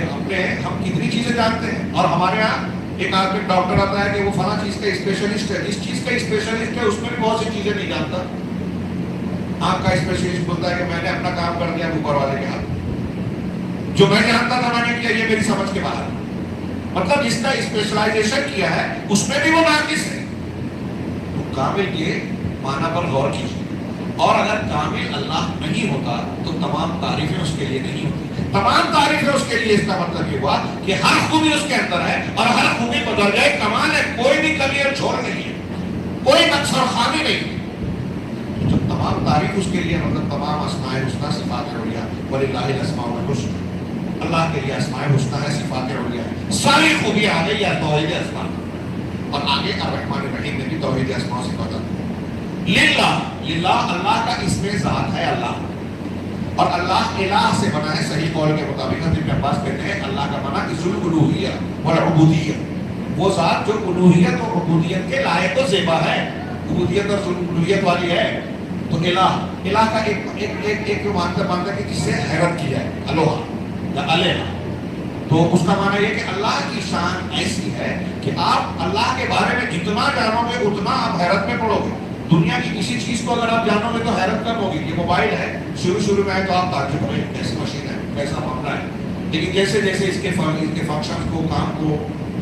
ہم کتنی چیزیں جانتے ہیں. اور ہمارے یہاں ایک آدمی ڈاکٹر آتا ہے کہ وہ فلاں چیز کا اسپیشلسٹ ہے، جس چیز کا اسپیشلسٹ ہے اس میں بھی بہت سی چیزیں نہیں جانتا. آنکھ کا اسپیشلسٹ بولتا ہے کہ میں نے اپنا کام کر دیا اوپر والے کے ہاتھ، جو میں جانتا تھا میں نے کیا، یہ میری سمجھ کے باہر. مطلب جس کا اسپیشلائزیشن کیا ہے اس میں بھی وہ ناقص ہے. تو کامل کے معنی پر غور کیجیے. اور اگر کامل اللہ نہیں ہوتا تو تمام تعریفیں اس کے لیے نہیں ہوتی. تمام تعریفیں اس کے لیے، اس کا مطلب یہ ہوا کہ ہر خوبی اس کے اندر ہے اور ہر خوبی بدرجۂ کمال ہے. کوئی بھی کمی اور چھوڑ نہیں ہے، کوئی نقص اور خامی نہیں. جو تمام تعریف اس کے لیے، مطلب تمام اسماء الحسنی، صفات علیہ، وللہ الاسماء الحسنی، اللہ کے لیے اسماء الحسنی ہے، صفات علیہ ہے. ساری خوبی آ گئی توحید اسماء، اور آگے الرحمن الرحیم میں بھی توحید اسماء و صفات. للہ، للہ اللہ کا اسم ذات ہے اللہ، اور اللہ الہ سے بنا ہے. صحیح قول کے مطابق حضرت ابن عباس کہتے ہیں اللہ کا معنی ذل الوہیہ والعبودیہ، وہ ذات جو الوہیت اور عبودیت کے لائق و زیبا ہے، عبودیت اور الوہیت والی ہے. تو الہ کا ایک مانتا کہ جس سے حیرت کی جائے، الوہا یا الہ. تو اس کا معنی یہ کہ اللہ کی شان ایسی ہے کہ آپ اللہ کے بارے میں جتنا جانو گے اتنا آپ حیرت میں پڑو گے. دنیا کی کسی چیز کو اگر آپ جانو گے تو حیرت کم ہوگی. یہ موبائل ہے، شروع میں ہے تو آپ تعجب ہوئے کیسی مشین ہے، کیسا معاملہ ہے. لیکن جیسے جیسے اس کے فنکشن کو، کام کو،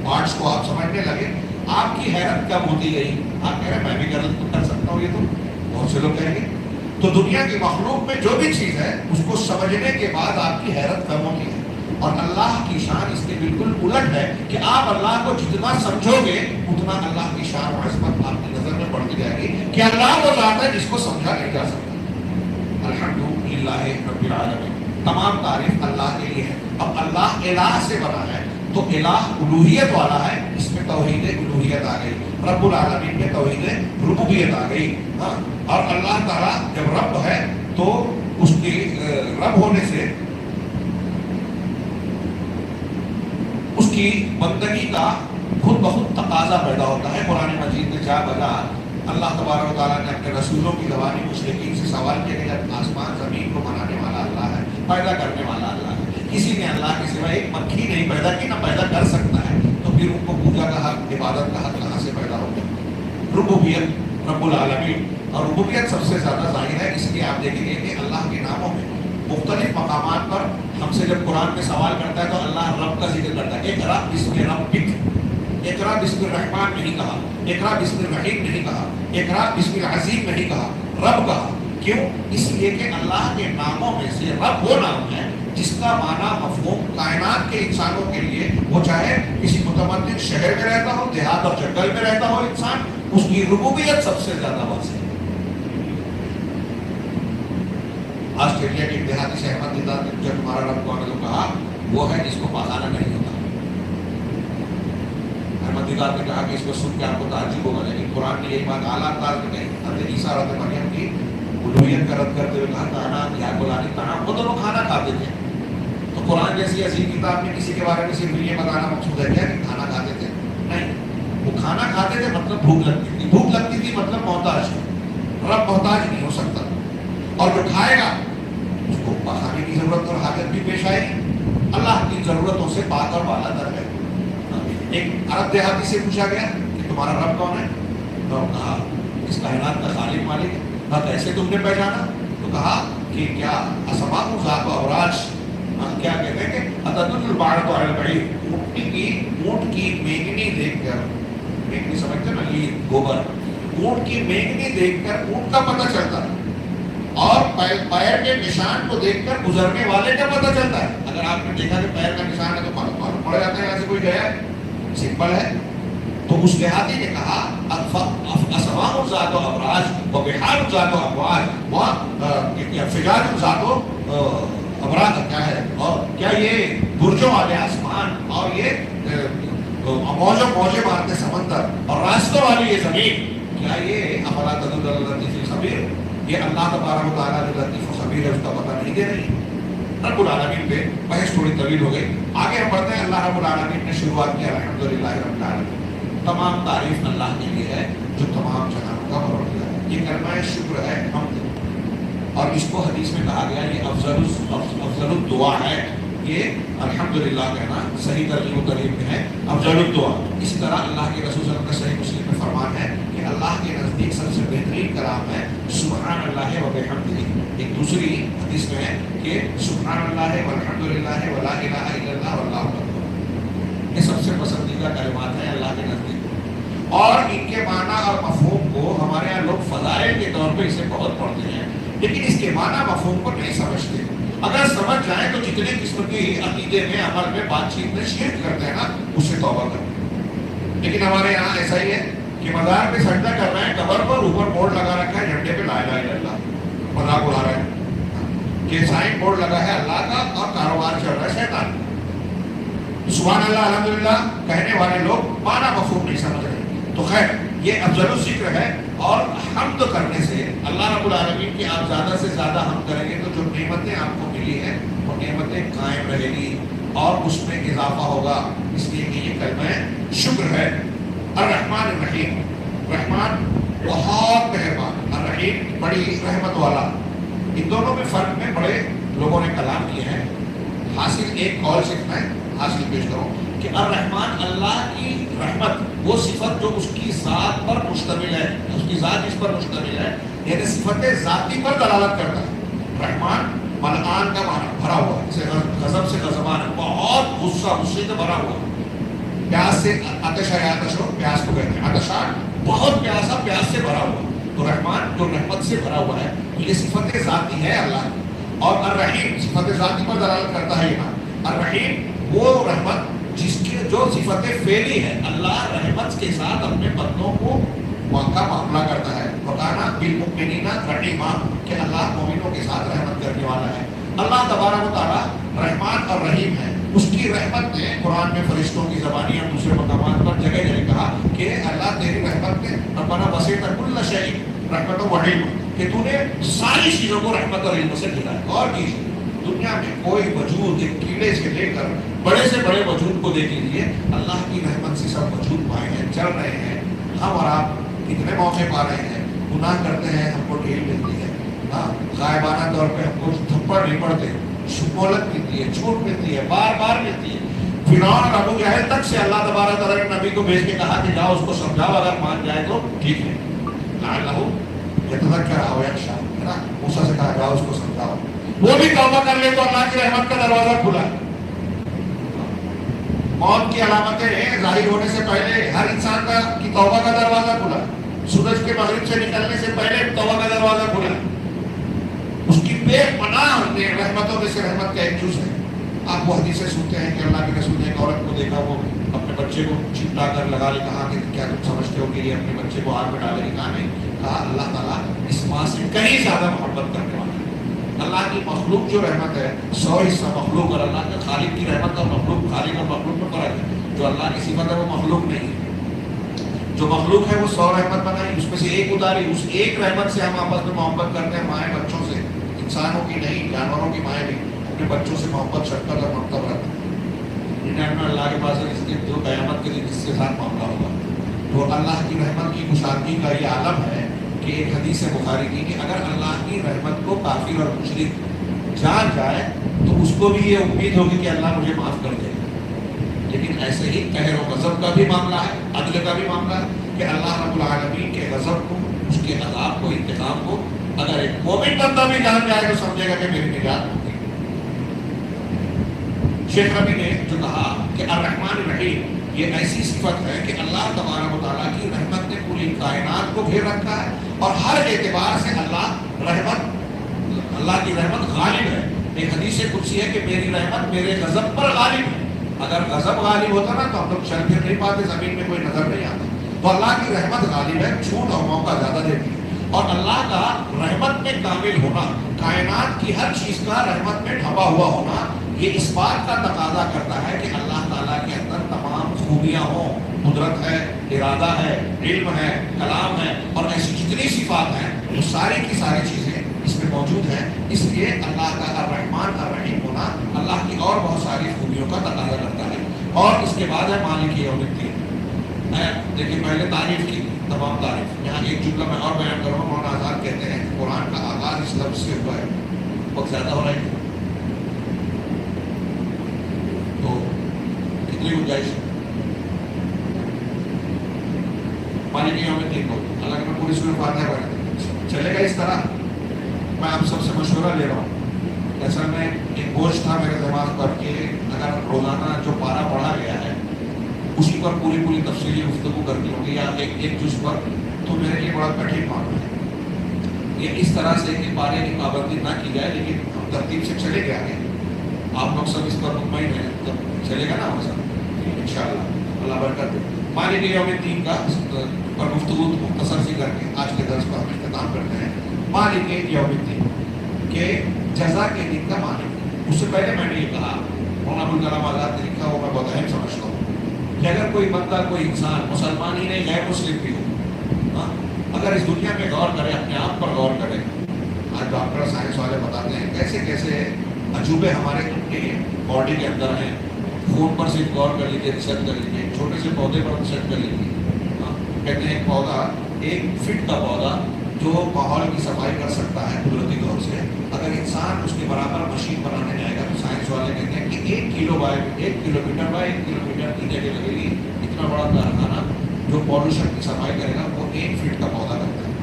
پارٹس کو آپ سمجھنے لگے، آپ کی حیرت کم ہوتی گئی. آپ کہہ رہے ہیں میں بھی کر سکتا ہوں، یہ تو بہت سے لوگ کہیں گے. تو دنیا کی مخلوق میں جو بھی چیز ہے اس کو سمجھنے کے بعد آپ کی حیرت کم ہوتی ہے. اور اللہ کی شان اس کے بالکل الٹ ہے کہ آپ اللہ کو جتنا سمجھو گے اتنا اللہ کی شان و عظمت آپ کی نظر میں بڑھتی جائے گی کہ اللہ وہ ذات ہے جس کو سمجھا نہیں جا سکتا. الحمدللہ رب العالمین، تمام تعریف اللہ کے لیے ہے. اب اللہ الہ سے بنا ہے تو الہ الوہیت والا ہے، اس میں توحید الوہیت آ گئی. رب العالمین میں توحید ربوبیت آ گئی. ہاں، اور اللہ تعالیٰ جب رب ہے تو اس کی رب ہونے سے اس کی بندگی کا خود بخود تقاضا پیدا ہوتا ہے. قرآن مجید میں جا بجا اللہ تبارک و تعالیٰ نے اپنے رسولوں کی زبانی مشرکین سے سوال کیا کہ جب آسمان زمین کو بنانے والا اللہ ہے، پیدا کرنے والا اللہ ہے، کسی نے اللہ کے سوا ایک مکھی نہیں پیدا کی، نہ پیدا کر سکتا ہے، تو پھر ان کو پوجا کا حق، عبادت کا حق کہاں سے پیدا ہوگا؟ ربوبیت، رب العالمین. اور ربوبیت سب سے زیادہ ظاہر ہے، اس لیے آپ دیکھیں گے کہ اللہ کے ناموں میں مختلف مقامات پر ہم سے جب قرآن میں سوال کرتا ہے تو اللہ رب کا ذکر کرتا ہے. اقرا بسم ربک، اقرا بسم الرحمن نہیں کہا، اقرا بسم الرحیم نہیں کہا، اقرا بسم العظیم نہیں کہا، رب کہا. کیوں؟ اس لیے کہ اللہ کے ناموں میں سے رب وہ نام ہے جس کا معنی مفہوم کائنات کے انسانوں کے لیے، وہ چاہے کسی متمدن شہر میں رہتا ہو، دیہات اور جنگل میں رہتا ہو انسان، اس کی ربوبیت سب سے زیادہ واضح ہے. آسٹریلیا کے دیہاتی سے احمد دیدار نے جب ہمارا رب کو ہمیں تو کہا وہ ہے جس کو پاخانہ نہیں ہوتا. احمد دیدار نے کہا کہ اس کو سن کے آپ کو تعجب ہوگا، لیکن قرآن نے یہی بات اعلیٰ انداز میں کہی. حضرت عیسیٰ اور حضرت مریم کی الوہیت کا رد کرتے ہوئے کہا کانا یا گلانی کانا، وہ دونوں کھانا کھاتے تھے. تو قرآن جیسی عظیم کتاب میں کسی کے بارے میں صرف یہ بتانا مقصود ہے کیا کہ کھانا کھاتے تھے؟ نہیں، وہ کھانا کھاتے تھے مطلب بھوک لگتی تھی، بھوک لگتی تھی مطلب محتاج. رب محتاج نہیں ہو سکتا، اور جو کھائے گا اس کو پاخانے کی ضرورت اور حاجت بھی پیش آئے گی. اللہ کی ضرورتوں سے پاک اور بالا در ہے. ایک عرب دیہاتی سے پوچھا گیا کہ تمہارا رب کون ہے؟ تو کہا اس کائنات کا خالق مالک ہے۔ کہا کیسے تم نے پہچانا؟ تو کہا کہ کیا اسماء ذات و ابراج، کیا کہتے ہیں کہ اتدل البعرۃ علی البعیر، اونٹ کی مینگنی دیکھ کر، مینگنی سمجھتے نا یہ گوبر، اونٹ کی مینگنی دیکھ کر اونٹ کا پتہ چلتا ہے، اور پیر کے نشان کو دیکھ کر گزرنے والے کا پتہ چلتا ہے۔ اگر آپ نے دیکھا کہ پیر کا نشان ہے تو معلوم پڑ جاتا ہے یہاں سے کوئی گیا ہے، سمپل ہے۔ تو اس دیہاتی نے کہا اسماء ذات و ابراج و بحار ذات و امواج و فجاج ذات و ابراج کیا ہے، اور کیا یہ برجوں والے آسمان اور یہ موجے مارتے سمندر اور راستوں والی یہ زمین، کیا یہ افلا تدل علی اللطیف الخبیر، یہ اللہ تبارک و تعالیٰ جو لطیف و خبیر ہے اس کا پتہ نہیں دے رہی؟ رب العالمین پہ بحث تھوڑی طویل ہو گئی، آگے ہم پڑھتے ہیں۔ اللہ رب العالمین نے شروعات کیا الحمدللہ رب العالمین، تمام تعریف اللہ کے لیے ہے جو تمام جہانوں کا پروردگار ہے۔ یہ کلمہ شکر ہے، حمد، اور اس کو حدیث میں کہا گیا یہ افضل الدعا ہے، یہ الحمدللہ کہنا صحیح ترغیب و ترغیب میں ہے، افضل الدعا۔ اسی طرح اللہ کے رسول صلی اللہ علیہ وسلم کا صحیح مسلم میں فرمان ہے کہ اللہ کے نزدیک سب سے بہترین کلام ہے سبحان اللہ و بحمدہ۔ ایک دوسری حدیث میں ہے کہ سبحان اللہ والحمدللہ ولا الہ الا اللہ واللہ اکبر، یہ سب سے پسندیدہ کلمات ہیں اللہ کے نزدیک، اور ان کے معنی اور مفہوم کو ہمارے یہاں لوگ فضائل کے طور پہ اسے بہت پڑھتے ہیں، لیکن اس کے معنی مفہوم کو نہیں سمجھتے۔ اگر سمجھ جائیں تو جتنے قسم کی عقیدے میں، عمل میں، بات چیت میں شرک کرتے ہیں نا، اس سے توبہ کرتے ہیں۔ لیکن ہمارے یہاں ایسا ہی ہے کہ مزار پہ سجدہ کر رہے ہیں، قبر پر اوپر بورڈ لگا رکھا ہے جھنڈے پہ لا الہ الا اللہ، مذاق اڑا رہے ہیں کہ سائن بورڈ لگا ہے اللہ کا اور کاروبار چل رہا ہے شیطان۔ سبحان اللہ الحمدللہ کہنے والے لوگ معنی مفہوم نہیں سمجھ رہے۔ تو خیر یہ افضل الذکر ہے، اور حمد کرنے سے اللہ رب العالمین کی آپ زیادہ سے زیادہ حمد کریں گے تو جو نعمتیں آپ کو ملی ہیں وہ نعمتیں قائم رہے گی اور اس میں اضافہ ہوگا۔ اس لیے کہ یہ کلمہ شکر ہے۔ الرحمن الرحیم، رحمان بہت مہربان، الرحیم بڑی رحمت والا، ان دونوں میں فرق میں بڑے لوگوں نے کلام کیے ہیں۔ حاصل ایک قول سے میں حاصل پیش کروں کہ الرحمن اللہ کی رحمت، وہ صفت جو اس کی ذات پر مشتمل ہے، اس کی ذات اس پر مشتمل ہے، یعنی صفت ذاتی پر دلالت کرتا ہے۔ رحمان ملعان کا معنی بھرا ہوا، جیسے غضب سے غضبان ہے، بہت غصے سے بھرا ہوا، پیاس سے آتش ہے، آتش ہو پیاس کو کہتے ہیں، آتشان بہت پیاسا، پیاس سے بھرا ہوا۔ تو رحمان جو رحمت سے بھرا ہوا ہے یہ صفت ذاتی ہے اللہ کی، اور الرحیم صفت ذاتی پر دلالت کرتا ہے یہاں۔ الرحیم وہ رحمت جس کی جو صفت فعلی ہے، اللہ رحمت کے ساتھ اپنے بندوں کو کا معاملہ کرتا ہے۔ وَكَانَ بِالْمُؤْمِنِينَ رَحِيمًا، کہ اللہ مومنوں کے ساتھ رحمت کرنے والا ہے۔ اللہ تبارک و تعالی رحمان اور رحیم ہے۔ اس کی رحمت نے قرآن میں فرشتوں کی زبانی اور دوسرے مقامات پر جگہ جگہ کہا کہ اللہ تیری رحمت نے ربنا وسعت کل شیء رحمت و علم، کہ تو نے ساری چیزوں کو رحمت اور علم سے گھیرا۔ اور کیجیے دنیا میں کوئی وجود، ایک کیڑے سے لے کر بڑے سے بڑے وجود کو دیکھ لیجیے، اللہ کی رحمت سے سب وجود پائے ہیں، چل رہے ہیں۔ ہم اور آپ کتنے موقع پا رہے ہیں، گناہ کرتے ہیں ہم کو ڈھیل ملتی ہے، غائبانہ طور پہ ہم کو تھپڑ نہیں پڑتے، مہلت ملتی ہے، چھوٹ ملتی ہے، بار بار ملتی ہے۔ فرعون اور ابو جہل تک سے اللہ تبارک تعالیٰ نے نبی کو بھیج کے کہا کہ جاؤ اس کو سمجھاؤ، اگر مان جائے تو ٹھیک ہے، لعلہ یتذکر او یخشی، ہے نا، موسیٰ سے کہا جاؤ اس کو سمجھاؤ، وہ بھی توبہ کر لے تو اللہ کی رحمت کا دروازہ کھلا۔ موت کی علامتیں ظاہر ہونے سے پہلے ہر انسان کا کی توبہ کا دروازہ کھلا، سورج کے مغرب سے نکلنے سے پہلے توبہ کا دروازہ کھلا۔ اس کی بے پناہ رحمتوں میں سے رحمت کا ایک جز ہے۔ آپ وہ حدیثیں سنتے ہیں کہ اللہ کے رسول نے ایک عورت کو دیکھا، وہ اپنے بچے کو چپٹا کر لگا لے، کہا کہ کیا تم سمجھتے ہو کہ یہ اپنے بچے کو آگ میں ڈالے گی؟ کہا نہیں، کہا اللہ تعالیٰ اس ماں سے کہیں زیادہ محبت کرنے والا ہے۔ اللہ کی مخلوق جو رحمت ہے 100 حصہ مخلوق، اور اللہ کے خالق کی رحمت اور مخلوق، خالق اور مخلوق میں فرق ہے۔ جو اللہ کی صفت ہے وہ مخلوق نہیں ہے، جو مخلوق ہے وہ 100 رحمت بنائی، اس میں سے ایک اتاری، اس ایک رحمت سے ہم آپس میں محبت کرتے ہیں، مائیں بچوں سے، انسانوں کی نہیں، جانوروں کی مائیں بھی اپنے بچوں سے محبت، شفقت اور ممتا رکھتے ہیں۔ اللہ کے پاس اس کے جو قیامت کے دن جس کے ساتھ معاملہ ہوگا، تو اللہ کی رحمت کی کشادگی کا یہ عالم ہے کہ ایک حدیث بخاری کی کہ اگر اللہ کی رحمت کو کافر اور مشرک جان جائے تو اس کو بھی یہ امید ہوگی کہ اللہ مجھے معاف کر دے گا، لیکن ایسے ہی قہر و غضب کا بھی معاملہ ہے، عدل کا بھی معاملہ ہے کہ اللہ رب العالمین کے غضب کو، اس کے عذاب کو، انتقام کو اگر ایک مومن بندہ بھی جان جائے تو سمجھے گا کہ میری نجات ہو گئی۔ شیخ ربی نے جو کہا کہ الرحمن الرحیم یہ ایسی صفت ہے کہ اللہ تبارک و تعالیٰ کی رحمت نے پوری کائنات کو گھیر رکھا ہے، اور ہر اعتبار سے اللہ کی رحمت غالب ہے۔ ایک حدیث قدسی ہے کہ میری رحمت میرے غضب پر غالب ہے۔ اگر غضب غالب ہوتا نا تو ہم لوگ چل پھر نہیں پاتے، زمین میں کوئی نظر نہیں آتا۔ تو اللہ کی رحمت غالب ہے، چھوٹ اور موقع زیادہ دیتی ہے، اور اللہ کا رحمت میں کامل ہونا، کائنات کی ہر چیز کا رحمت میں ڈھپا ہوا ہونا، یہ اس بات کا تقاضا کرتا ہے کہ اللہ تعالیٰ کے اندر تمام خوبیاں ہوں، قدرت ہے، ارادہ ہے، علم ہے، کلام ہے، اور ایسی جتنی صفات ہیں وہ ساری کی ساری چیزیں اس میں موجود ہیں۔ اس لیے اللہ کا الرحمن الرحیم ہونا اللہ کی اور بہت ساری خوبیوں کا تقاضا کرتا ہے۔ اور اس کے بعد ہے مالک یوم الدین۔ میں دیکھیے پہلے تعریف کی، تمام تعریف، یہاں ایک جملہ میں اور بیان کروں گا۔ مولانا آزاد کہتے ہیں کہ قرآن کا آغاز اس لفظ سے ہوا ہے، بہت زیادہ ہو رہا ہے تو کتنی گنجائش ہے؟ مالک یوم الدین کو اللہ نے پوری سورہ فاتحہ پڑھی، چلے گا اس طرح؟ میں آپ سب سے مشورہ لے رہا ہوں۔ اصل میں ایک بوجھ تھا میرے دماغ پر کہ اگر روزانہ جو پارہ پڑھا گیا ہے اسی پر پوری تفصیلی گفتگو کرنی ہوگی، یا ایک جز پر، تو میرے لیے بڑا کٹھن معاملہ ہے۔ یہ اس طرح سے کہ پارے کی پابندی نہ کی جائے، لیکن ہم ترتیب سے چلے گئے آگے۔ آپ لوگ سب اس پر مطمئن ہیں، تو چلے گا نا ہم سب انشاءاللہ، اللہ برکت دے۔ مالک یوم الدین کا پر گفتگو مختصر سی کر کے آج کے درس پر ہم اختتام کرتے ہیں۔ مالک یوم الدین کہ جزا کے دن کا مالک۔ اس سے پہلے میں نے یہ کہا، مولانا ابوالکلام آزاد نے لکھا، وہ میں بہت اہم سمجھتا ہوں کہ اگر کوئی بندہ، کوئی انسان، مسلمان ہی نہیں غیر مسلم بھی ہو، اگر اس دنیا میں غور کرے، اپنے آپ پر غور کرے۔ آج ڈاکٹر سائنس والے بتاتے ہیں کیسے کیسے عجوبے ہمارے باڈی کے اندر ہیں۔ خون پر صرف غور کر لیجیے، ریسرچ کر لیجیے، چھوٹے سے پودے پر ریسرچ کر لیجیے۔ کہتے ہیں پودا، 1 فٹ کا پودا جو ماحول کی صفائی کر سکتا ہے قدرتی طور سے، اگر انسان اس کے برابر مشین بنانے جائے گا تو سائنس والے کہتے ہیں کہ 1 کلو بائی 1 کلومیٹر بائی 1 کلومیٹر کی جگہ لگے گی۔ اتنا بڑا کارخانہ جو پالوشن کی صفائی کرے گا وہ 1 فٹ کا پودا کرتا ہے۔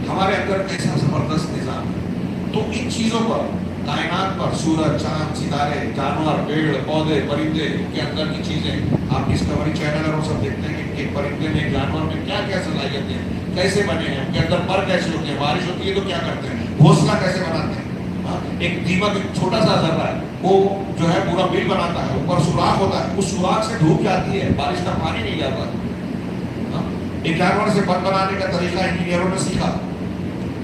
ہمارے اندر ایسا زبردست نظام ہے۔ تو ان چیزوں پر، کائنات پر، سورج، چاند، ستارے، جانور، پیڑ پودے، پرندے، ان کے اندر کی چیزیں، آپ ڈسکوری چینل اور وہ سب دیکھتے ہیں کہ ایک پرندے میں، ایک جانور میں کیا کیا صلاحیتیں ہیں، کیسے بنے ہیں، ان کے اندر پر کیسے ہوتے ہیں، بارش ہوتی ہے تو کیا کرتے ہیں، گھونسلہ کیسے بناتے ہیں۔ ایک دیمک، ایک چھوٹا سا ذرہ ہے، وہ جو ہے پورا بل بناتا ہے، اوپر سوراخ ہوتا ہے، اس سوراخ سے دھوپ جاتی ہے، بارش کا پانی نہیں جاتا۔ ایک جانور سے بن بنانے کا طریقہ انجینئروں نے سیکھا۔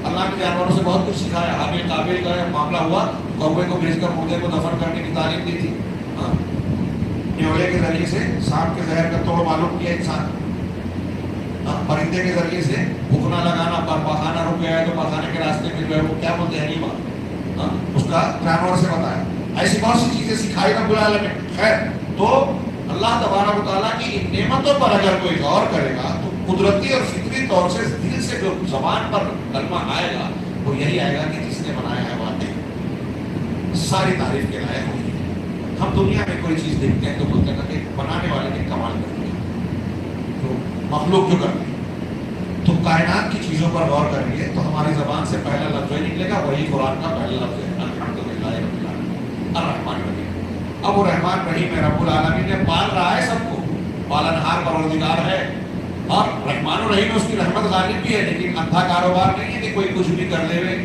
اللہ نے جانوروں سے بہت کچھ سکھایا۔ حابیل قابیل کا معاملہ ہوا، کوے کو بھیج کر مردے کو دفن کرنے کی تعلیم دی تھی۔ نیولے کے ذریعے سے سانپ کے زہر کا توڑ معلوم کیا انسان۔ پرندے کے ذریعے سے بھوکنا لگانا، پر پخانا رک گیا ہے تو پخانے کے راستے میں جو ہے وہ کیا بولتے ہیں، نیما، اس کا جانور سے بتایا۔ ایسی بہت سی چیزیں سکھائی رب العالمین۔ خیر، تو اللہ تبارک و تعالیٰ کی ان نعمتوں پر اگر کوئی غور کرے گا تو قدرتی اور فطری طور سے دل سے جو زبان پر کلمہ آئے گا وہ یہی آئے گا کہ جس نے بنایا ہے واقعی ساری تعریف کے لائق ہوگی۔ ہم دنیا میں کوئی چیز دیکھتے ہیں تو بولتے ہیں کہ بنانے والے نے کمال کر دیا، تو مخلوق جو کرتی ہے۔ تو کائنات کی چیزوں پر غور کریے تو ہماری زبان سے پہلا لفظ نکلے گا، وہی قرآن کا پہلا لفظ ہے، الحمدللہ رب العالمین، الرحمن الرحیم۔ اب وہ رحمان رحیم ہے، رب العالمین نے پال رہا ہے سب کو، پالنہار پروردگار ہے، اور رحمان الرحیم اس کی رحمت غالب بھی ہے، لیکن اندھا کاروبار نہیں ہے کہ کوئی کچھ بھی کر دے،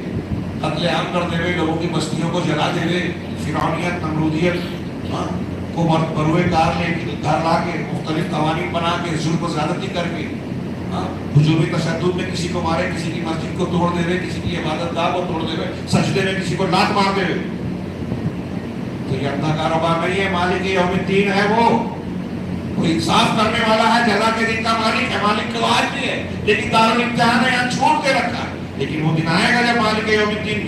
قتل عام کر دے، لوگوں کی بستیوں کو جلا دے، فرعونیت، نمرودیت کو بروئے کار لے کے گھر لا کے مختلف قوانین بنا کے ظلم و زیادتی کر کے ہجومی تشدد میں کسی کو مارے، کسی کی مسجد کو توڑ دے، کسی کی عبادت گاہ کو توڑ دے، سجدے میں کسی کو لات مار دے، تو یہ اپنا کاروبار نہیں ہے۔ مالک یوم الدین ہے، وہ انصاف کرنے والا ہے، جزا کے دن کا مالک ہے۔ مالک تو آج بھی ہے، لیکن دارالامتحان ہے، یہاں چھوڑ کے رکھا ہے، لیکن وہ دن آئے گا جب مالک یوم الدین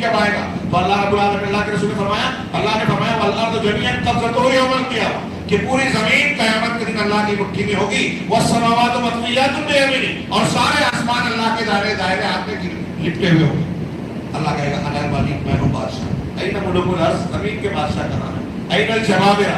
کب آئے گا؟ تو اللہ رب العالمین، اللہ کے رسول نے فرمایا، اللہ نے فرمایا والارض جميعا قبضته يوم القيامة، کہ پوری زمین قیامت کے دن اللہ کی مٹھی میں ہوگی، والسماوات مطویات بیمینہ، اور سارے آسمان اللہ کے دائرے ہاتھ میں لپٹے ہوئے ہوں گے۔ اللہ کہے گا انا الملک، میں ہوں بادشاہ۔ این ملوک الارض، زمین کے بادشاہ کہاں ہے؟ این الجبابرہ،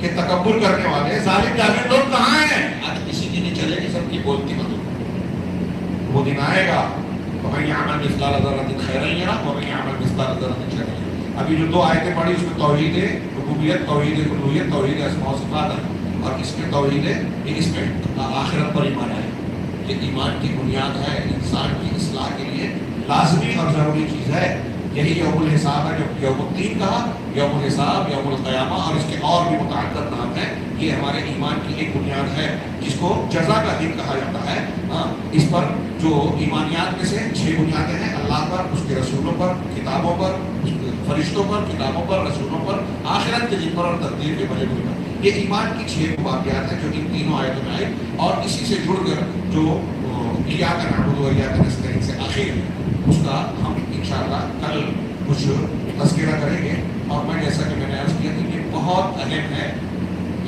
کہ تکبر کرنے والے ظالم جاہل لوگ کہاں ہیں؟ آج کسی کی نہیں چلے گی، سب کی بولتی مت۔ وہ دن آئے گا وَمَن يَعْمَلْ مِثْقَالَ ذَرَّةٍ خَيْرًا يَرَهُ وَمَن يَعْمَلْ مِثْقَالَ ذَرَّةٍ شَرًّا يَرَهُ۔ ابھی جو دو آیتیں پڑھی اس میں توحید ربوبیت، توحید الوہیت، توحید اسماء و صفات ہے، اور اس میں توحید اس میں آخرت پر ایمان ہے۔ یہ ایمان کی بنیاد ہے، انسان کی اصلاح کے لیے لازمی اور ضروری چیز ہے۔ یہی یوم الحساب ہے، جو یوم الدین کہا، یوم الحساب، یوم القیامہ، اور اس کے اور بھی متعدد نام ہیں۔ یہ ہمارے ایمان کی ایک بنیاد ہے جس کو جزا کا دن کہا جاتا ہے۔ اس پر جو ایمانیات میں سے 6 بنیادیں ہیں: اللہ پر، اس کے رسولوں پر، کتابوں پر، فرشتوں پر، کتابوں پر، رسولوں پر، آخرت کے دن پر اور تقدیر کے بھلے بری پر۔ یہ ایمان کی 6 واقعات ہیں جو ان تینوں آیتوں میں آئی، اور اسی سے جڑ کر جو ایاک نعبد و ایاک نستعین سے آخر اس کا ہم انشاءاللہ کل کچھ تذکرہ کریں گے۔ اور میں جیسا کہ میں نے عرض کیا کہ یہ بہت اہم ہے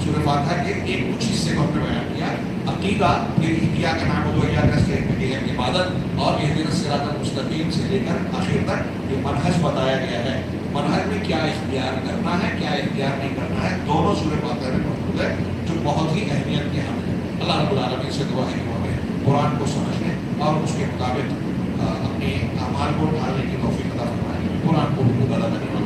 سورہ فاتحہ کے ایک کچھ حصے کو ہم نے بیان کیا۔ عقیدہ ایاک نعبد و ایاک نستعین کی عبادت اور اہدنا الصراط المستقیم سے لے کر آخر تک یہ منہج بتایا گیا ہے۔ منہج میں کیا اختیار کرنا ہے، کیا اختیار نہیں کرنا ہے، دونوں سورہ فاتحہ میں موجود ہے، جو بہت ہی اہمیت کے حامل ہے۔ اللہ رب العالمین سے دعا ہے کہ وہ ہمیں قرآن کو سمجھنے اور اس کے مطابق اپنے اعمال کو ڈھالنے کی توفیق عطا فرمائے۔ قرآن کو حقوق ادا کرنے